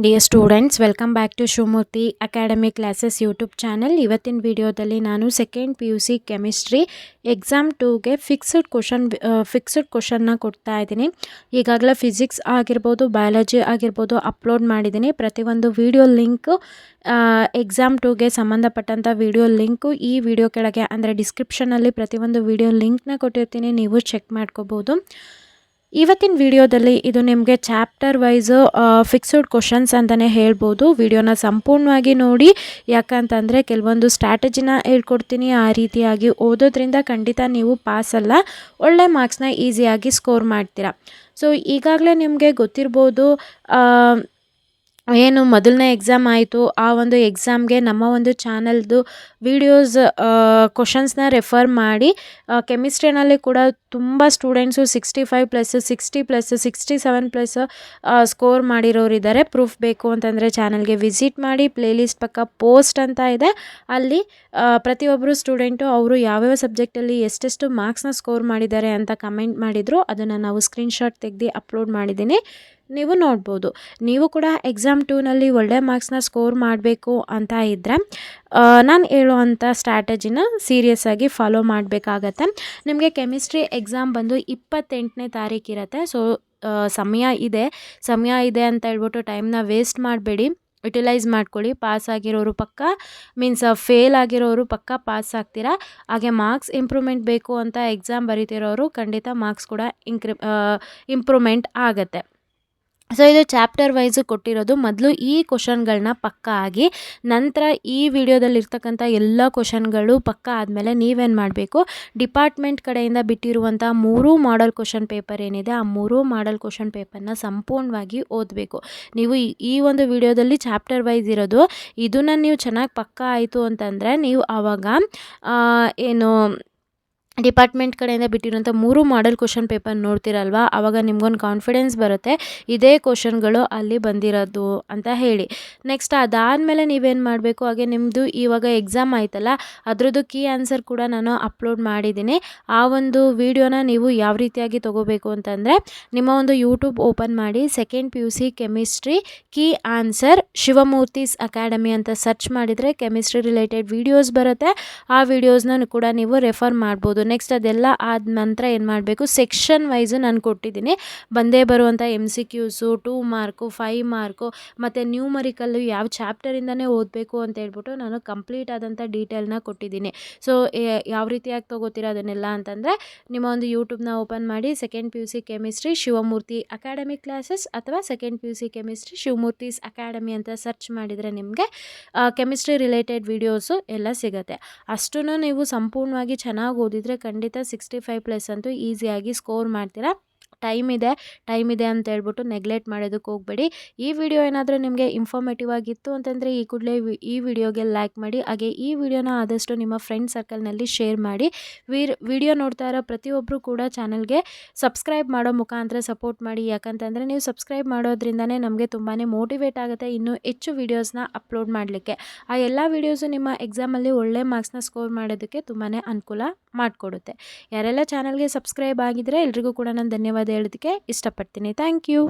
Dear students, welcome back to Shivamurthy academy classes YouTube channel. ಇವತ್ತಿನ ವಿಡಿಯೋದಲ್ಲಿ ನಾನು ಸೆಕೆಂಡ್ PUC ಕೆಮಿಸ್ಟ್ರಿ ಎಕ್ಸಾಮ್ 2ಗೆ fixed ಕ್ವಶನ್ನ ಕೊಡ್ತಾ ಇದ್ದೀನಿ. ಈಗಾಗಲೇ ಫಿಸಿಕ್ಸ್ ಆಗಿರ್ಬೋದು, ಬಯಾಲಜಿ ಆಗಿರ್ಬೋದು ಅಪ್ಲೋಡ್ ಮಾಡಿದ್ದೀನಿ. ಪ್ರತಿಯೊಂದು ವಿಡಿಯೋ ಲಿಂಕು ಎಕ್ಸಾಮ್ 2ಗೆ ಸಂಬಂಧಪಟ್ಟಂಥ ವಿಡಿಯೋ ಲಿಂಕು ಈ ವಿಡಿಯೋ ಕೆಳಗೆ ಅಂದರೆ ಡಿಸ್ಕ್ರಿಪ್ಷನಲ್ಲಿ ಪ್ರತಿಯೊಂದು ವಿಡಿಯೋ ಲಿಂಕ್ನ ಕೊಟ್ಟಿರ್ತೀನಿ, ನೀವು ಚೆಕ್ ಮಾಡ್ಕೋಬೋದು. ಇವತ್ತಿನ ವಿಡಿಯೋದಲ್ಲಿ ಇದು ನಿಮಗೆ ಚಾಪ್ಟರ್ ವೈಸು ಫಿಕ್ಸ್ಡ್ ಕ್ವಶನ್ಸ್ ಅಂತಲೇ ಹೇಳ್ಬೋದು. ವಿಡಿಯೋನ ಸಂಪೂರ್ಣವಾಗಿ ನೋಡಿ, ಯಾಕಂತಂದರೆ ಕೆಲವೊಂದು ಸ್ಟ್ರಾಟಜಿನ ಹೇಳ್ಕೊಡ್ತೀನಿ. ಆ ರೀತಿಯಾಗಿ ಓದೋದ್ರಿಂದ ಖಂಡಿತ ನೀವು ಪಾಸಲ್ಲ, ಒಳ್ಳೆ ಮಾರ್ಕ್ಸ್ನ ಈಸಿಯಾಗಿ ಸ್ಕೋರ್ ಮಾಡ್ತೀರಾ. ಸೊ ಈಗಾಗಲೇ ನಿಮಗೆ ಗೊತ್ತಿರ್ಬೋದು, ಏನು ಮೊದಲನೇ ಎಕ್ಸಾಮ್ ಆಯಿತು, ಆ ಒಂದು ಎಕ್ಸಾಮ್ಗೆ ನಮ್ಮ ಒಂದು ಚಾನಲ್ದು ವೀಡಿಯೋಸ್ ಕ್ವಶನ್ಸ್ನ ರೆಫರ್ ಮಾಡಿ ಕೆಮಿಸ್ಟ್ರಿನಲ್ಲಿ ಕೂಡ ತುಂಬ ಸ್ಟೂಡೆಂಟ್ಸು 65+, 60+, 67+ ಸ್ಕೋರ್ ಮಾಡಿರೋರಿದ್ದಾರೆ. ಪ್ರೂಫ್ ಬೇಕು ಅಂತಂದರೆ ಚಾನಲ್ಗೆ ವಿಸಿಟ್ ಮಾಡಿ. ಪ್ಲೇಲಿಸ್ಟ್ ಪಕ್ಕ ಪೋಸ್ಟ್ ಅಂತ ಇದೆ, ಅಲ್ಲಿ ಪ್ರತಿಯೊಬ್ಬರು ಸ್ಟೂಡೆಂಟು ಅವರು ಯಾವ್ಯಾವ ಸಬ್ಜೆಕ್ಟಲ್ಲಿ ಎಷ್ಟೆಷ್ಟು ಮಾರ್ಕ್ಸ್ನ ಸ್ಕೋರ್ ಮಾಡಿದ್ದಾರೆ ಅಂತ ಕಮೆಂಟ್ ಮಾಡಿದರು. ಅದನ್ನು ನಾವು ಸ್ಕ್ರೀನ್ಶಾಟ್ ತೆಗೆದು ಅಪ್ಲೋಡ್ ಮಾಡಿದ್ದೀನಿ, ನೀವು ನೋಡ್ಬೋದು. ನೀವು ಕೂಡ ಎಕ್ಸಾಮ್ 2ನಲ್ಲಿ ಒಳ್ಳೆ ಮಾರ್ಕ್ಸ್ನ ಸ್ಕೋರ್ ಮಾಡಬೇಕು ಅಂತ ಇದ್ದರೆ ನಾನು ಹೇಳುವಂಥ ಸ್ಟ್ರಾಟಜಿನ ಸೀರಿಯಸ್ ಆಗಿ ಫಾಲೋ ಮಾಡಬೇಕಾಗತ್ತೆ. ನಿಮಗೆ ಕೆಮಿಸ್ಟ್ರಿ ಎಕ್ಸಾಮ್ ಬಂದು 28ನೇ ತಾರೀಕಿರುತ್ತೆ. ಸೊ ಸಮಯ ಇದೆ ಅಂತ ಹೇಳ್ಬಿಟ್ಟು ಟೈಮ್ನ ವೇಸ್ಟ್ ಮಾಡಬೇಡಿ, ಯುಟಿಲೈಸ್ ಮಾಡ್ಕೊಳ್ಳಿ. ಪಾಸ್ ಆಗಿರೋರು ಪಕ್ಕ, ಫೇಲ್ ಆಗಿರೋರು ಪಕ್ಕ ಪಾಸ್ ಆಗ್ತೀರಾ. ಹಾಗೆ ಮಾರ್ಕ್ಸ್ ಇಂಪ್ರೂವ್ಮೆಂಟ್ ಬೇಕು ಅಂತ ಎಕ್ಸಾಮ್ ಬರೀತಿರೋರು ಖಂಡಿತ ಮಾರ್ಕ್ಸ್ ಕೂಡ ಇಂಪ್ರೂವ್ಮೆಂಟ್ ಆಗುತ್ತೆ. ಸೊ ಇದು ಚಾಪ್ಟರ್ ವೈಸು ಕೊಟ್ಟಿರೋದು. ಮೊದಲು ಈ ಕ್ವಶನ್ಗಳನ್ನ ಪಕ್ಕ ಆಗಿ, ನಂತರ ಈ ವಿಡಿಯೋದಲ್ಲಿರ್ತಕ್ಕಂಥ ಎಲ್ಲ ಕ್ವಶನ್ಗಳು ಪಕ್ಕ ಆದಮೇಲೆ ನೀವೇನು ಮಾಡಬೇಕು, ಡಿಪಾರ್ಟ್ಮೆಂಟ್ ಕಡೆಯಿಂದ ಬಿಟ್ಟಿರುವಂಥ 3 ಮಾಡಲ್ ಕ್ವಶನ್ ಪೇಪರ್ ಏನಿದೆ, ಆ 3 ಮಾಡಲ್ ಕ್ವಶನ್ ಪೇಪರ್ನ ಸಂಪೂರ್ಣವಾಗಿ ಓದಬೇಕು. ನೀವು ಈ ಒಂದು ವಿಡಿಯೋದಲ್ಲಿ ಚಾಪ್ಟರ್ ವೈಸ್ ಇರೋದು, ಇದನ್ನು ನೀವು ಚೆನ್ನಾಗಿ ಪಕ್ಕ ಆಯಿತು ಅಂತಂದರೆ ನೀವು ಆವಾಗ ಏನು ಡಿಪಾರ್ಟ್ಮೆಂಟ್ ಕಡೆಯಿಂದ ಬಿಟ್ಟಿರೋಂಥ 3 ಮಾಡಲ್ ಕ್ವಶನ್ ಪೇಪರ್ ನೋಡ್ತಿರಲ್ವ, ಆವಾಗ ನಿಮ್ಗೊಂದು ಕಾನ್ಫಿಡೆನ್ಸ್ ಬರುತ್ತೆ, ಇದೇ ಕ್ವಶನ್ಗಳು ಅಲ್ಲಿ ಬಂದಿರೋದು ಅಂತ ಹೇಳಿ. ನೆಕ್ಸ್ಟ್ ಅದಾದಮೇಲೆ ನೀವೇನು ಮಾಡಬೇಕು, ಹಾಗೆ ನಿಮ್ಮದು ಇವಾಗ ಎಕ್ಸಾಮ್ ಆಯ್ತಲ್ಲ, ಅದರದ್ದು ಕೀ ಆನ್ಸರ್ ಕೂಡ ನಾನು ಅಪ್ಲೋಡ್ ಮಾಡಿದ್ದೀನಿ. ಆ ಒಂದು ವಿಡಿಯೋನ ನೀವು ಯಾವ ರೀತಿಯಾಗಿ ತೊಗೋಬೇಕು ಅಂತಂದರೆ, ನಿಮ್ಮ ಒಂದು ಯೂಟ್ಯೂಬ್ ಓಪನ್ ಮಾಡಿ second PUC chemistry key answer Shivamurthy's academy ಅಂತ ಸರ್ಚ್ ಮಾಡಿದರೆ ಕೆಮಿಸ್ಟ್ರಿ ರಿಲೇಟೆಡ್ ವೀಡಿಯೋಸ್ ಬರುತ್ತೆ. ಆ ವಿಡಿಯೋಸ್ನ ಕೂಡ ನೀವು ರೆಫರ್ ಮಾಡ್ಬೋದು. ನೆಕ್ಸ್ಟ್ ಅದೆಲ್ಲ ಆದ ನಂತರ ಏನು ಮಾಡಬೇಕು, ಸೆಕ್ಷನ್ ವೈಸು ನಾನು ಕೊಟ್ಟಿದ್ದೀನಿ. ಬಂದೇ ಬರುವಂಥ MCQs 2 ಮಾರ್ಕು, 5 ಮಾರ್ಕು ಮತ್ತು ನ್ಯೂಮರಿಕಲ್ಲು ಯಾವ ಚಾಪ್ಟರಿಂದನೇ ಓದಬೇಕು ಅಂತ ಹೇಳ್ಬಿಟ್ಟು ನಾನು ಕಂಪ್ಲೀಟ್ ಆದಂಥ ಡೀಟೇಲ್ನ ಕೊಟ್ಟಿದ್ದೀನಿ. ಸೊ ಯಾವ ರೀತಿಯಾಗಿ ತೊಗೋತೀರ ಅದನ್ನೆಲ್ಲ ಅಂತಂದರೆ, ನಿಮ್ಮ ಒಂದು ಯೂಟ್ಯೂಬ್ನ ಓಪನ್ ಮಾಡಿ second PUC chemistry Shivamurthy academy classes ಅಥವಾ second PUC chemistry Shivamurthy's academy ಅಂತ ಸರ್ಚ್ ಮಾಡಿದರೆ ನಿಮಗೆ ಕೆಮಿಸ್ಟ್ರಿ ರಿಲೇಟೆಡ್ ವೀಡಿಯೋಸು ಎಲ್ಲ ಸಿಗುತ್ತೆ. ಅಷ್ಟನ್ನು ನೀವು ಸಂಪೂರ್ಣವಾಗಿ ಚೆನ್ನಾಗಿ ಓದಿದರೆ ಖಂಡಿತ 65+ ಅಂತೂ ಈಸಿಯಾಗಿ ಸ್ಕೋರ್ ಮಾಡ್ತೀರಾ. ಟೈಮ್ ಇದೆ ಅಂತ ಹೇಳ್ಬಿಟ್ಟು ನೆಗ್ಲೆಕ್ಟ್ ಮಾಡೋದಕ್ಕೆ ಹೋಗಬೇಡಿ. ಈ ವಿಡಿಯೋ ಏನಾದರೂ ನಿಮಗೆ ಇನ್ಫಾರ್ಮೇಟಿವ್ ಆಗಿತ್ತು ಅಂತಂದರೆ ಈ ಕೂಡಲೇ ಈ ವಿಡಿಯೋಗೆ ಲೈಕ್ ಮಾಡಿ. ಹಾಗೆ ಈ ವಿಡಿಯೋನ ಆದಷ್ಟು ನಿಮ್ಮ ಫ್ರೆಂಡ್ ಸರ್ಕಲ್ನಲ್ಲಿ ಶೇರ್ ಮಾಡಿ. ವಿಡಿಯೋ ನೋಡ್ತಾ ಇರೋ ಪ್ರತಿಯೊಬ್ಬರು ಕೂಡ ಚಾನಲ್ಗೆ ಸಬ್ಸ್ಕ್ರೈಬ್ ಮಾಡೋ ಮುಖಾಂತರ ಸಪೋರ್ಟ್ ಮಾಡಿ. ಯಾಕಂತಂದರೆ ನೀವು ಸಬ್ಸ್ಕ್ರೈಬ್ ಮಾಡೋದ್ರಿಂದನೇ ನಮಗೆ ತುಂಬಾ ಮೋಟಿವೇಟ್ ಆಗುತ್ತೆ ಇನ್ನೂ ಹೆಚ್ಚು ವೀಡಿಯೋಸ್ನ ಅಪ್ಲೋಡ್ ಮಾಡಲಿಕ್ಕೆ. ಆ ಎಲ್ಲ ವೀಡಿಯೋಸು ನಿಮ್ಮ ಎಕ್ಸಾಮಲ್ಲಿ ಒಳ್ಳೆ ಮಾರ್ಕ್ಸ್ನ ಸ್ಕೋರ್ ಮಾಡೋದಕ್ಕೆ ತುಂಬಾ ಅನುಕೂಲ ಮಾಡಿಕೊಡುತ್ತೆ. ಯಾರೆಲ್ಲ ಚಾನಲ್ಗೆ ಸಬ್ಸ್ಕ್ರೈಬ್ ಆಗಿದ್ರೆ ಎಲ್ರಿಗೂ ಕೂಡ ನಾನು ಧನ್ಯವಾದ ಹೇಳೋದಕ್ಕೆ ಇಷ್ಟಪಡ್ತೀನಿ. Thank you.